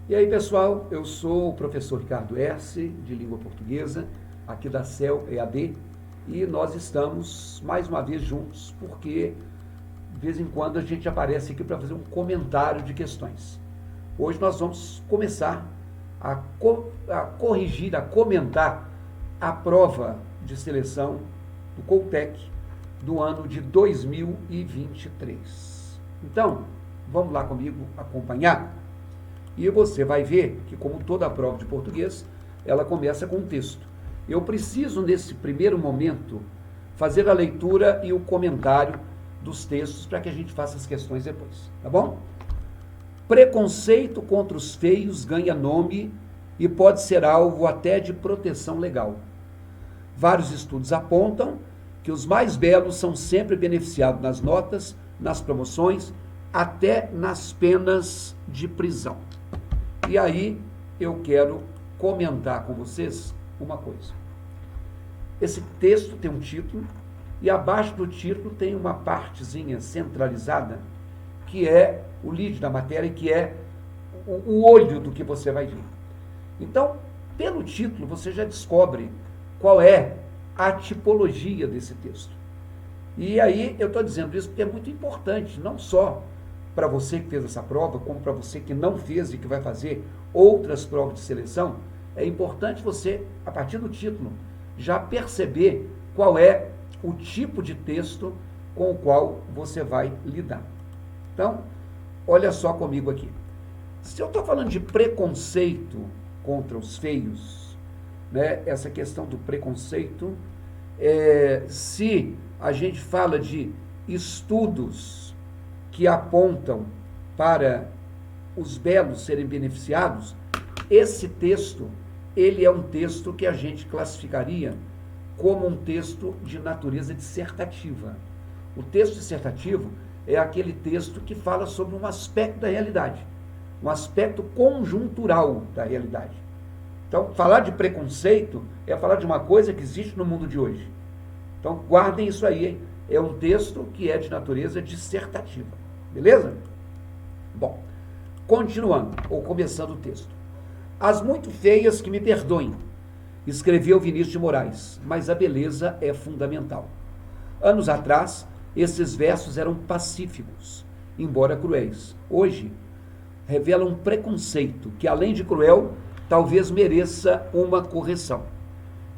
E aí, pessoal, eu sou o professor Ricardo Erce, de língua portuguesa, aqui da CEL EAD, e nós estamos mais uma vez juntos, porque de vez em quando a gente aparece aqui para fazer um comentário de questões. Hoje nós vamos começar a corrigir, a comentar a prova de seleção do Coltec do ano de 2023. Então, vamos lá comigo acompanhar? E você vai ver que, como toda a prova de português, ela começa com um texto. Eu preciso, nesse primeiro momento, fazer a leitura e o comentário dos textos para que a gente faça as questões depois, tá bom? Preconceito contra os feios ganha nome e pode ser alvo até de proteção legal. Vários estudos apontam que os mais belos são sempre beneficiados nas notas, nas promoções, até nas penas de prisão. E aí eu quero comentar com vocês uma coisa. Esse texto tem um título e abaixo do título tem uma partezinha centralizada que é o lead da matéria, que é o olho do que você vai ver. Então, pelo título você já descobre qual é a tipologia desse texto. E aí eu estou dizendo isso porque é muito importante, não só para você que fez essa prova, como para você que não fez e que vai fazer outras provas de seleção. É importante você, a partir do título, já perceber qual é o tipo de texto com o qual você vai lidar. Então, olha só comigo aqui. Se eu estou falando de preconceito contra os feios, né, essa questão do preconceito, se a gente fala de estudos que apontam para os belos serem beneficiados, esse texto, ele é um texto que a gente classificaria como um texto de natureza dissertativa. O texto dissertativo é aquele texto que fala sobre um aspecto da realidade, um aspecto conjuntural da realidade. Então, falar de preconceito é falar de uma coisa que existe no mundo de hoje. Então, guardem isso aí, hein? É um texto que é de natureza dissertativa. Beleza? Bom, continuando, ou começando o texto. As muito feias que me perdoem, escreveu Vinícius de Moraes, mas a beleza é fundamental. Anos atrás, esses versos eram pacíficos, embora cruéis. Hoje, revelam um preconceito que, além de cruel, talvez mereça uma correção.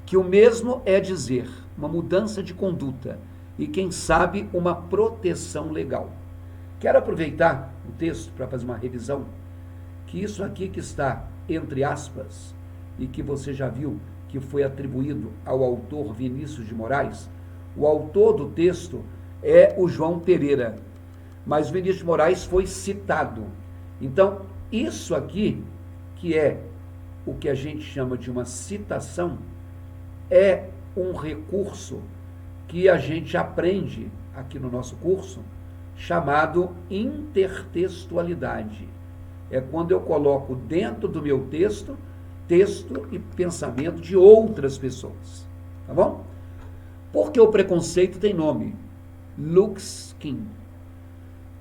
Que o mesmo é dizer, uma mudança de conduta e, quem sabe, uma proteção legal. Quero aproveitar o texto para fazer uma revisão, que isso aqui que está entre aspas, e que você já viu que foi atribuído ao autor Vinícius de Moraes, o autor do texto é o João Pereira, mas o Vinícius de Moraes foi citado. Então, isso aqui, que é o que a gente chama de uma citação, é um recurso que a gente aprende aqui no nosso curso, chamado intertextualidade. É quando eu coloco dentro do meu texto e pensamento de outras pessoas. Tá bom? Porque o preconceito tem nome. Lookskin.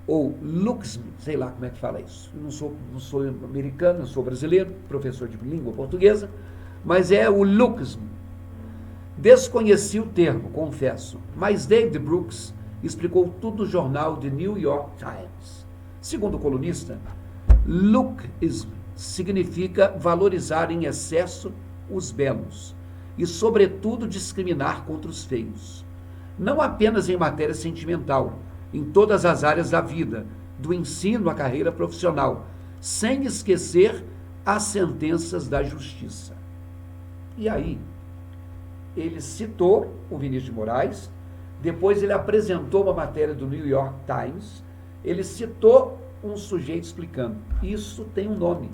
Ou Looksman, sei lá como é que fala isso. Eu não sou americano, eu sou brasileiro, professor de língua portuguesa, mas é o Looksman. Desconheci o termo, confesso, mas David Brooks explicou tudo no jornal The New York Times. Segundo o colunista, lookism significa valorizar em excesso os belos e, sobretudo, discriminar contra os feios. Não apenas em matéria sentimental, em todas as áreas da vida, do ensino à carreira profissional, sem esquecer as sentenças da justiça. E aí, ele citou o Vinícius de Moraes, depois ele apresentou uma matéria do New York Times, ele citou um sujeito explicando, isso tem um nome.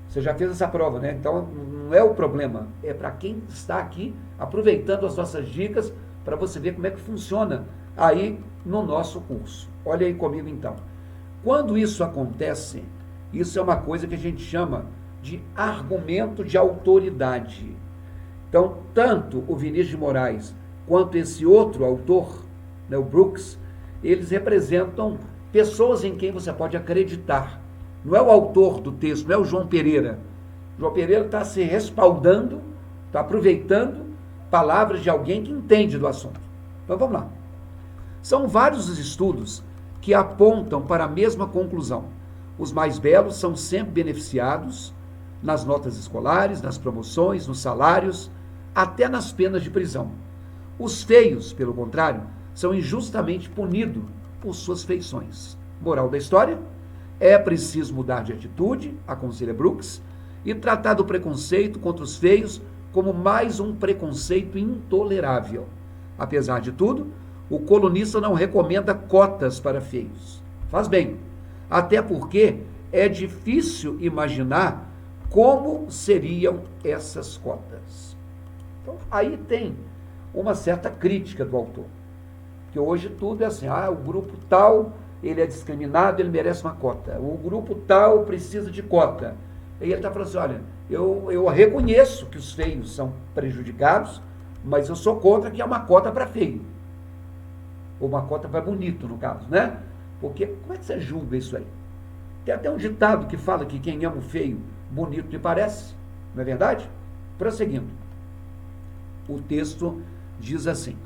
Você já fez essa prova, né? Então não é o problema, é para quem está aqui aproveitando as nossas dicas para você ver como é que funciona aí no nosso curso. Olha aí comigo então. Quando isso acontece, isso é uma coisa que a gente chama de argumento de autoridade. Então, tanto o Vinícius de Moraes quanto esse outro autor, né, o Brooks, eles representam pessoas em quem você pode acreditar Não é o autor do texto, não é o João Pereira. João Pereira está se respaldando, está aproveitando palavras de alguém que entende do assunto. Então vamos lá. São vários os estudos que apontam para a mesma conclusão. Os mais belos são sempre beneficiados nas notas escolares, nas promoções, nos salários, até nas penas de prisão. Os feios, pelo contrário, são injustamente punidos por suas feições. Moral da história: é preciso mudar de atitude, aconselha Brooks, e tratar do preconceito contra os feios como mais um preconceito intolerável. Apesar de tudo, o colunista não recomenda cotas para feios. Faz bem, até porque é difícil imaginar como seriam essas cotas. Então, aí tem uma certa crítica do autor, que hoje tudo é assim, o grupo tal, ele é discriminado, ele merece uma cota, o grupo tal precisa de cota. E ele está falando assim, olha, eu reconheço que os feios são prejudicados, mas eu sou contra que é uma cota para feio, ou uma cota para bonito, no caso, né? Porque como é que você julga isso aí? Tem até um ditado que fala que quem ama o feio, bonito lhe parece, não é verdade? Prosseguindo, o texto diz assim: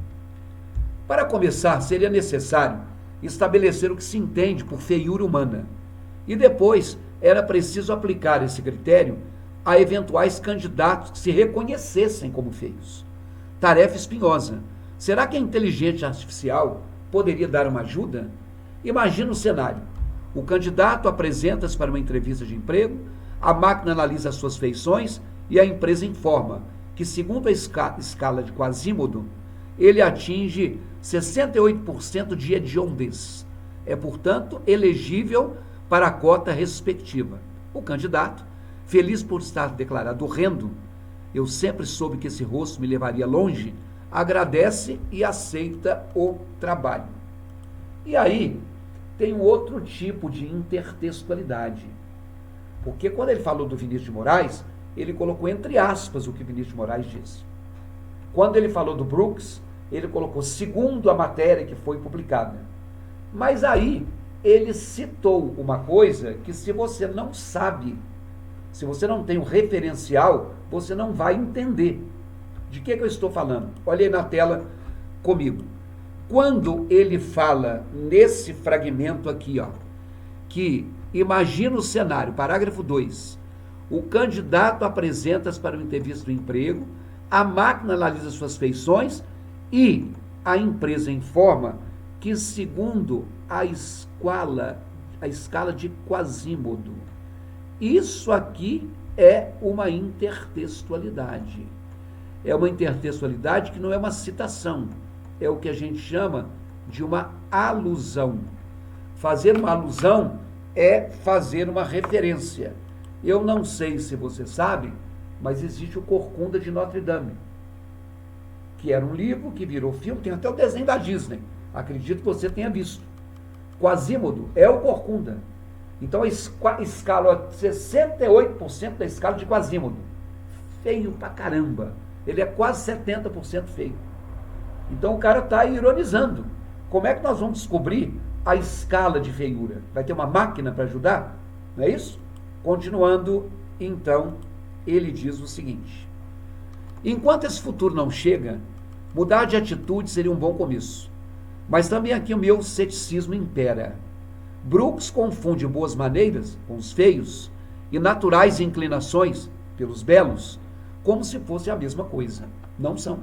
para começar, seria necessário estabelecer o que se entende por feiura humana, e depois era preciso aplicar esse critério a eventuais candidatos que se reconhecessem como feios. Tarefa espinhosa. Será que a inteligência artificial poderia dar uma ajuda? Imagina o cenário. O candidato apresenta-se para uma entrevista de emprego, a máquina analisa as suas feições e a empresa informa que, segundo a escala de Quasimodo, ele atinge 68% de hediondez. É, portanto, elegível para a cota respectiva. O candidato, feliz por estar declarado horrendo, eu sempre soube que esse rosto me levaria longe, agradece e aceita o trabalho. E aí tem um outro tipo de intertextualidade. Porque quando ele falou do Vinícius de Moraes, ele colocou entre aspas o que Vinícius de Moraes disse. Quando ele falou do Brooks, ele colocou segundo a matéria que foi publicada. Mas aí ele citou uma coisa que, se você não sabe, se você não tem um referencial, você não vai entender. De que eu estou falando? Olha aí na tela comigo. Quando ele fala nesse fragmento aqui, que imagina o cenário, parágrafo 2, o candidato apresenta-se para uma entrevista de emprego, a máquina analisa suas feições e a empresa informa que, segundo a escala de Quasimodo, isso aqui é uma intertextualidade. É uma intertextualidade que não é uma citação, é o que a gente chama de uma alusão. Fazer uma alusão é fazer uma referência. Eu não sei se você sabe, mas existe o Corcunda de Notre Dame, que era um livro que virou filme, tem até o desenho da Disney. Acredito que você tenha visto. Quasimodo é o Corcunda. Então a escala, 68% da escala de Quasimodo. Feio pra caramba. Ele é quase 70% feio. Então o cara está ironizando. Como é que nós vamos descobrir a escala de feiura? Vai ter uma máquina para ajudar? Não é isso? Continuando, então, ele diz o seguinte: enquanto esse futuro não chega, mudar de atitude seria um bom começo. Mas também aqui o meu ceticismo impera. Brooks confunde boas maneiras com os feios e naturais inclinações pelos belos como se fosse a mesma coisa. Não são.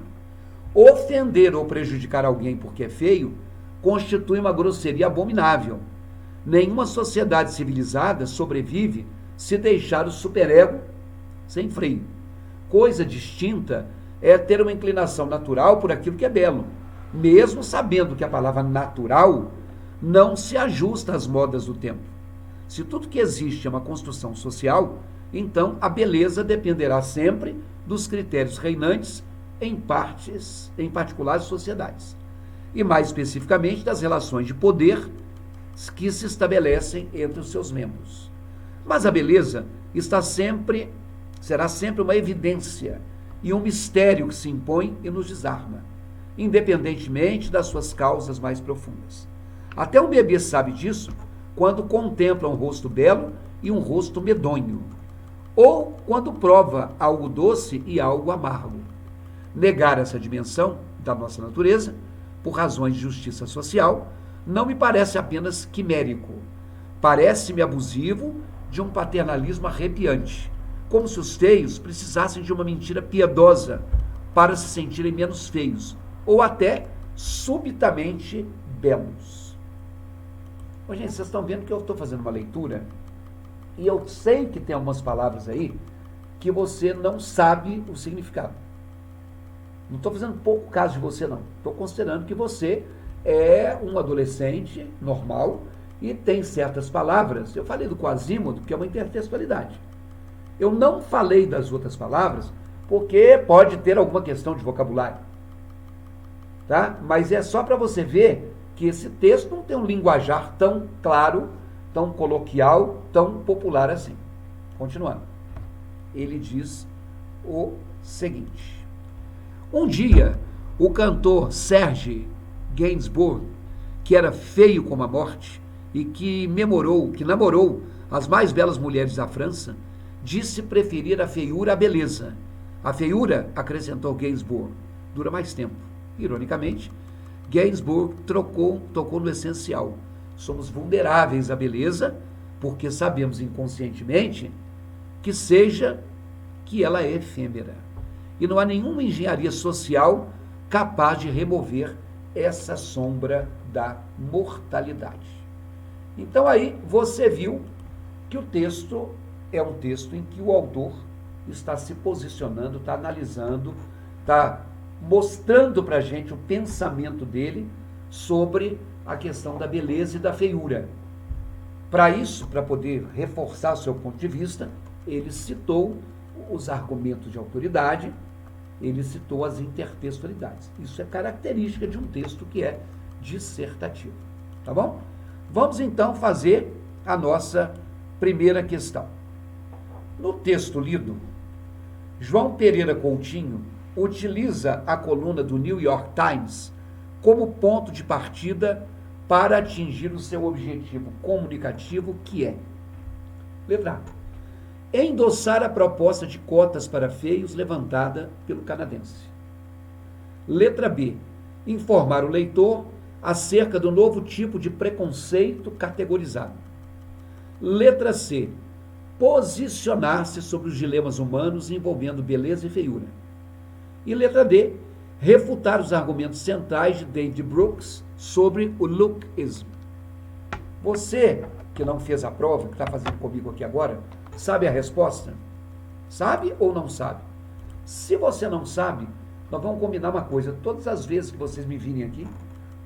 Ofender ou prejudicar alguém porque é feio constitui uma grosseria abominável. Nenhuma sociedade civilizada sobrevive se deixar o superego sem freio. Coisa distinta é ter uma inclinação natural por aquilo que é belo, mesmo sabendo que a palavra natural não se ajusta às modas do tempo. Se tudo que existe é uma construção social, então a beleza dependerá sempre dos critérios reinantes em particulares sociedades, e mais especificamente das relações de poder que se estabelecem entre os seus membros. Mas a beleza será sempre uma evidência e um mistério que se impõe e nos desarma, independentemente das suas causas mais profundas. Até um bebê sabe disso quando contempla um rosto belo e um rosto medonho, ou quando prova algo doce e algo amargo. Negar essa dimensão da nossa natureza, por razões de justiça social, não me parece apenas quimérico. Parece-me abusivo de um paternalismo arrepiante, como se os feios precisassem de uma mentira piedosa para se sentirem menos feios, ou até subitamente belos. Ô, gente, vocês estão vendo que eu estou fazendo uma leitura e eu sei que tem algumas palavras aí que você não sabe o significado. Não estou fazendo pouco caso de você, não. Estou considerando que você é um adolescente normal e tem certas palavras. Eu falei do Quasímodo, que é uma intertextualidade. Eu não falei das outras palavras porque pode ter alguma questão de vocabulário. Tá? Mas é só para você ver que esse texto não tem um linguajar tão claro, tão coloquial, tão popular assim. Continuando. Ele diz o seguinte: um dia, o cantor Serge Gainsbourg, que era feio como a morte e que namorou as mais belas mulheres da França, disse preferir a feiura à beleza. A feiura, acrescentou Gainsbourg, dura mais tempo. Ironicamente, Gainsbourg tocou no essencial. Somos vulneráveis à beleza porque sabemos inconscientemente que ela é efêmera. E não há nenhuma engenharia social capaz de remover essa sombra da mortalidade. Então aí você viu que o texto é um texto em que o autor está se posicionando, está analisando, está mostrando para a gente o pensamento dele sobre a questão da beleza e da feiura. Para isso, para poder reforçar o seu ponto de vista, ele citou os argumentos de autoridade, ele citou as intertextualidades. Isso é característica de um texto que é dissertativo. Tá bom? Vamos então fazer a nossa primeira questão. No texto lido, João Pereira Coutinho utiliza a coluna do New York Times como ponto de partida para atingir o seu objetivo comunicativo, que é: letra A, endossar a proposta de cotas para feios levantada pelo canadense. Letra B, informar o leitor acerca do novo tipo de preconceito categorizado. Letra C, posicionar-se sobre os dilemas humanos envolvendo beleza e feiura. E letra D, refutar os argumentos centrais de David Brooks sobre o lookism. Você que não fez a prova, que está fazendo comigo aqui agora, sabe a resposta? Sabe ou não sabe? Se você não sabe, nós vamos combinar uma coisa. Todas as vezes que vocês me virem aqui,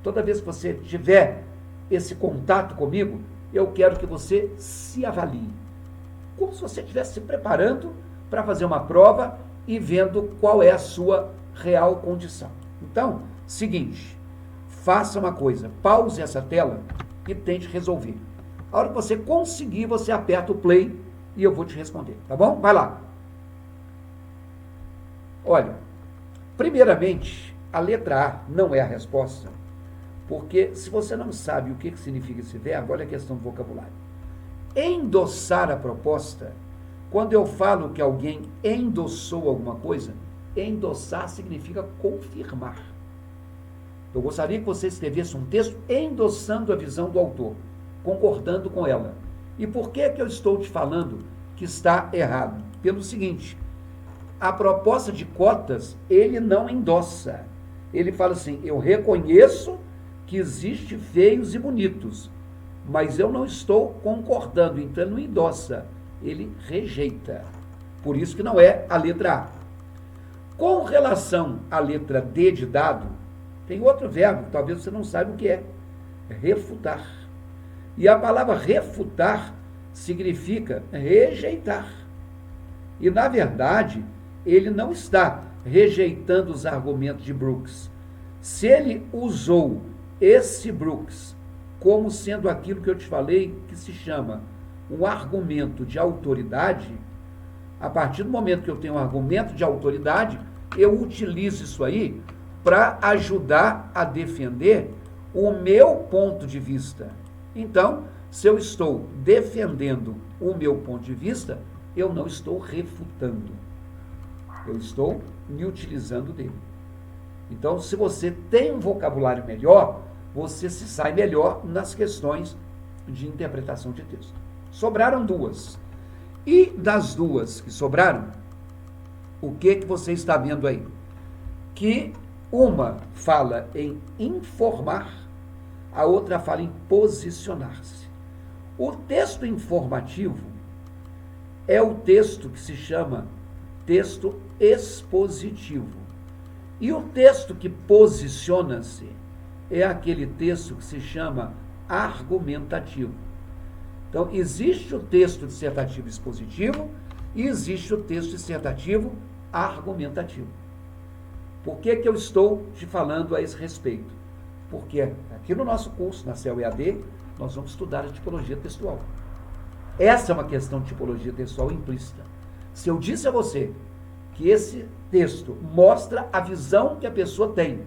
toda vez que você tiver esse contato comigo, eu quero que você se avalie. Como se você estivesse se preparando para fazer uma prova e vendo qual é a sua real condição. Então, seguinte, faça uma coisa, pause essa tela e tente resolver. A hora que você conseguir, você aperta o play e eu vou te responder, tá bom? Vai lá. Olha, primeiramente, a letra A não é a resposta, porque se você não sabe o que significa esse verbo, olha a questão do vocabulário. Endossar a proposta, quando eu falo que alguém endossou alguma coisa, endossar significa confirmar. Eu gostaria que você escrevesse um texto endossando a visão do autor, concordando com ela. E por que eu estou te falando que está errado? Pelo seguinte, a proposta de cotas, ele não endossa. Ele fala assim: eu reconheço que existe feios e bonitos, mas eu não estou concordando. Então ele não endossa, ele rejeita. Por isso que não é a letra A. Com relação à letra D de dado, tem outro verbo, que talvez você não saiba o que é: refutar. E a palavra refutar significa rejeitar. E, na verdade, ele não está rejeitando os argumentos de Brooks. Se ele usou esse Brooks como sendo aquilo que eu te falei, que se chama um argumento de autoridade, a partir do momento que eu tenho um argumento de autoridade, eu utilizo isso aí para ajudar a defender o meu ponto de vista. Então, se eu estou defendendo o meu ponto de vista, eu não estou refutando. Eu estou me utilizando dele. Então, se você tem um vocabulário melhor, você se sai melhor nas questões de interpretação de texto. Sobraram duas. E das duas que sobraram, o que você está vendo aí? Que uma fala em informar, a outra fala em posicionar-se. O texto informativo é o texto que se chama texto expositivo. E o texto que posiciona-se é aquele texto que se chama argumentativo. Então, existe o texto dissertativo expositivo e existe o texto dissertativo argumentativo. Por que eu estou te falando a esse respeito? Porque aqui no nosso curso, na CEL EAD, nós vamos estudar a tipologia textual. Essa é uma questão de tipologia textual implícita. Se eu disse a você que esse texto mostra a visão que a pessoa tem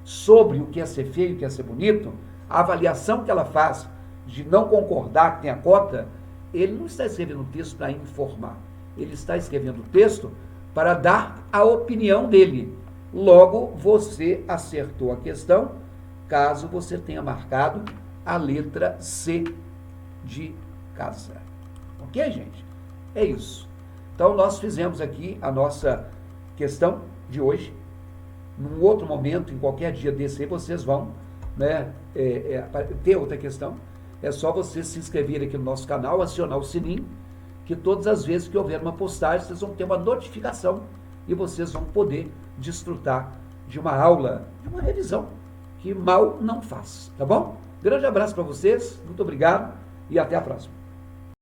sobre o que é ser feio e o que é ser bonito, a avaliação que ela faz de não concordar que tem a cota, ele não está escrevendo o texto para informar. Ele está escrevendo o texto para dar a opinião dele. Logo, você acertou a questão, caso você tenha marcado a letra C de casa. Ok, gente? É isso. Então, nós fizemos aqui a nossa questão de hoje. Num outro momento, em qualquer dia desse aí, vocês vão, né, ter outra questão. É só vocês se inscreverem aqui no nosso canal, acionar o sininho, que todas as vezes que houver uma postagem, vocês vão ter uma notificação e vocês vão poder desfrutar de uma aula, de uma revisão, que mal não faz, tá bom? Grande abraço para vocês, muito obrigado e até a próxima.